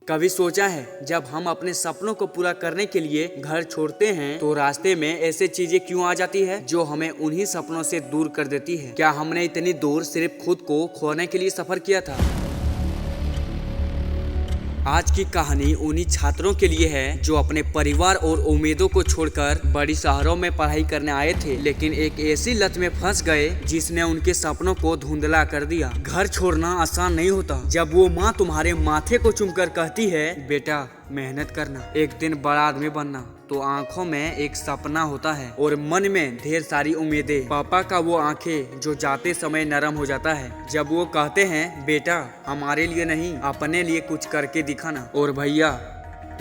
कभी सोचा है जब हम अपने सपनों को पूरा करने के लिए घर छोड़ते हैं तो रास्ते में ऐसे चीजें क्यों आ जाती है जो हमें उन्हीं सपनों से दूर कर देती है। क्या हमने इतनी दूर सिर्फ खुद को खोने के लिए सफर किया था? आज की कहानी उन्हीं छात्रों के लिए है जो अपने परिवार और उम्मीदों को छोड़कर बड़ी शहरों में पढ़ाई करने आए थे, लेकिन एक ऐसी लत में फंस गए जिसने उनके सपनों को धुंधला कर दिया। घर छोड़ना आसान नहीं होता। जब वो माँ तुम्हारे माथे को चूमकर कहती है, बेटा मेहनत करना, एक दिन बड़ा आदमी बनना, तो आंखों में एक सपना होता है और मन में ढेर सारी उम्मीदें। पापा का वो आंखें जो जाते समय नरम हो जाता है जब वो कहते हैं, बेटा हमारे लिए नहीं अपने लिए कुछ करके दिखाना। और भैया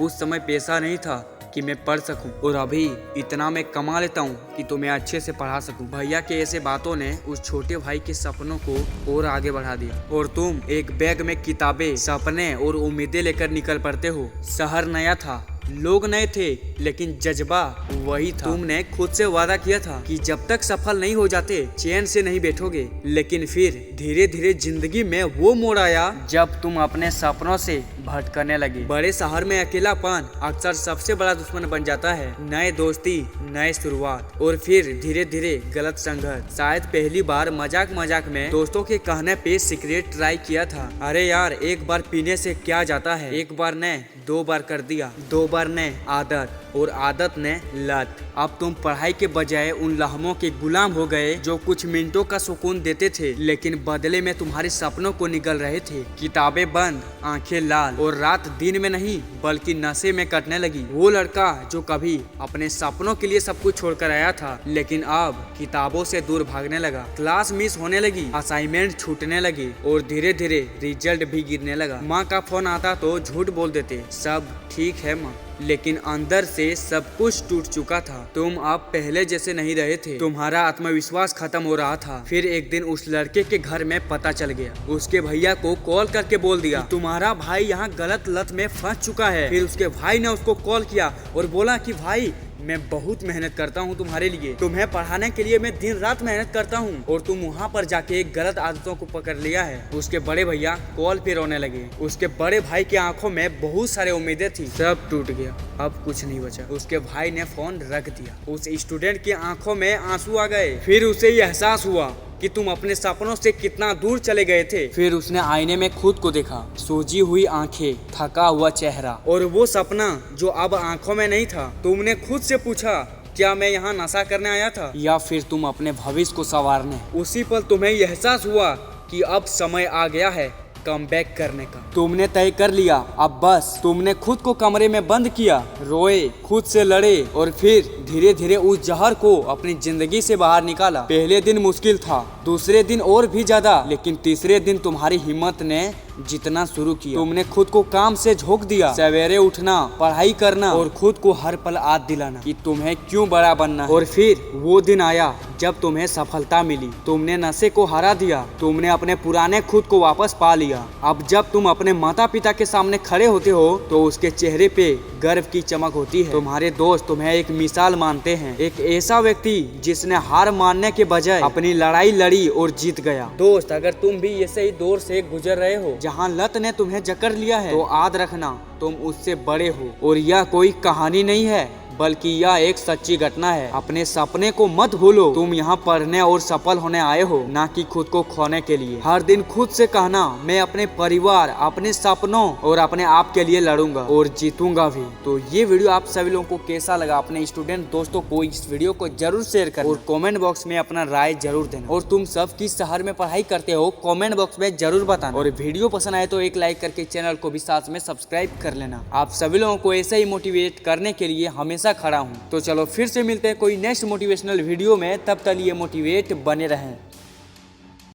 उस समय पैसा नहीं था कि मैं पढ़ सकूं, और अभी इतना मैं कमा लेता हूं कि तुम्हें अच्छे से पढ़ा सकूं। भैया के ऐसे बातों ने उस छोटे भाई के सपनों को और आगे बढ़ा दिया, और तुम एक बैग में किताबें, सपने और उम्मीदें लेकर निकल पड़ते हो। शहर नया था, लोग नए थे, लेकिन जज्बा वही था। तुमने खुद से वादा किया था कि जब तक सफल नहीं हो जाते चैन से नहीं बैठोगे, लेकिन फिर धीरे धीरे जिंदगी में वो मोड़ आया जब तुम अपने सपनों से भटकने लगे। बड़े शहर में अकेलापन अक्सर सबसे बड़ा दुश्मन बन जाता है। नए दोस्ती, नए शुरुआत, और फिर धीरे धीरे गलत संघर्ष। शायद पहली बार मजाक मजाक में दोस्तों के कहने पे सिगरेट ट्राई किया था। अरे यार एक बार पीने से क्या जाता है, एक बार ने 2 बार कर दिया, 2 बार ने आदत, और आदत ने लत। अब तुम पढ़ाई के बजाय उन लम्हों के गुलाम हो गए जो कुछ मिनटों का सुकून देते थे, लेकिन बदले में तुम्हारे सपनों को निगल रहे थे। किताबें बंद, आंखें लाल, और रात दिन में नहीं बल्कि नशे में कटने लगी। वो लड़का जो कभी अपने सपनों के लिए सब कुछ छोड़कर आया था, लेकिन अब किताबों से दूर भागने लगा। क्लास मिस होने लगी, असाइनमेंट छूटने लगी, और धीरे धीरे रिजल्ट भी गिरने लगा। माँ का फोन आता तो झूठ बोल देते, सब ठीक है माँ, लेकिन अंदर से सब कुछ टूट चुका था। तुम अब पहले जैसे नहीं रहे थे, तुम्हारा आत्मविश्वास खत्म हो रहा था। फिर एक दिन उस लड़के के घर में पता चल गया। उसके भैया को कॉल करके बोल दिया, तुम्हारा भाई यहाँ गलत लत में फंस चुका है। फिर उसके भाई ने उसको कॉल किया और बोला कि भाई मैं बहुत मेहनत करता हूँ तुम्हारे लिए, तुम्हें पढ़ाने के लिए मैं दिन रात मेहनत करता हूँ, और तुम वहाँ पर जाके गलत आदतों को पकड़ लिया है। उसके बड़े भैया कॉल पे रोने लगे। उसके बड़े भाई की आंखों में बहुत सारे उम्मीदें थी, सब टूट गया, अब कुछ नहीं बचा। उसके भाई ने फोन रख दिया। उस स्टूडेंट की आंखों में आंसू आ गए। फिर उसे ये एहसास हुआ कि तुम अपने सपनों से कितना दूर चले गए थे। फिर उसने आईने में खुद को देखा, सूजी हुई आंखें, थका हुआ चेहरा, और वो सपना जो अब आंखों में नहीं था। तुमने खुद से पूछा, क्या मैं यहाँ नशा करने आया था, या फिर तुम अपने भविष्य को संवारने? उसी पल तुम्हें यह एहसास हुआ कि अब समय आ गया है कम बैक करने का। तुमने तय कर लिया, अब बस। तुमने खुद को कमरे में बंद किया, रोए, खुद से लड़े, और फिर धीरे धीरे उस जहर को अपनी जिंदगी से बाहर निकाला। पहले दिन मुश्किल था, दूसरे दिन और भी ज्यादा, लेकिन तीसरे दिन तुम्हारी हिम्मत ने जितना शुरू किया। तुमने खुद को काम से झोंक दिया, सवेरे उठना, पढ़ाई करना, और खुद को हर पल याद दिलाना कि तुम्हें क्यों बड़ा बनना है। और फिर वो दिन आया जब तुम्हें सफलता मिली। तुमने नशे को हरा दिया, तुमने अपने पुराने खुद को वापस पा लिया। अब जब तुम अपने माता पिता के सामने खड़े होते हो तो उसके चेहरे पे गर्व की चमक होती है। तुम्हारे दोस्त तुम्हें एक मिसाल मानते हैं, एक ऐसा व्यक्ति जिसने हार मानने के बजाय अपनी लड़ाई लड़ी और जीत गया। दोस्त, अगर तुम भी ऐसे ही दौर से गुजर रहे हो जहाँ लत ने तुम्हें जकड़ लिया है, तो याद रखना तुम उससे बड़े हो, और यह कोई कहानी नहीं है बल्कि यह एक सच्ची घटना है। अपने सपने को मत भूलो। तुम यहाँ पढ़ने और सफल होने आए हो, ना कि खुद को खोने के लिए। हर दिन खुद से कहना, मैं अपने परिवार, अपने सपनों और अपने आप के लिए लड़ूंगा और जीतूंगा भी। तो ये वीडियो आप सभी लोगों को कैसा लगा? अपने स्टूडेंट दोस्तों को इस वीडियो को जरूर शेयर करना और कॉमेंट बॉक्स में अपना राय जरूर देना। और तुम सब किस शहर में पढ़ाई करते हो कॉमेंट बॉक्स में जरूर बताना। और वीडियो पसंद आए तो एक लाइक करके चैनल को भी साथ में सब्सक्राइब कर लेना। आप सभी लोगों को ऐसे ही मोटिवेट करने के लिए हमेशा खड़ा हूँ। तो चलो फिर से मिलते हैं कोई नेक्स्ट मोटिवेशनल वीडियो में, तब तक ये मोटिवेट बने रहें।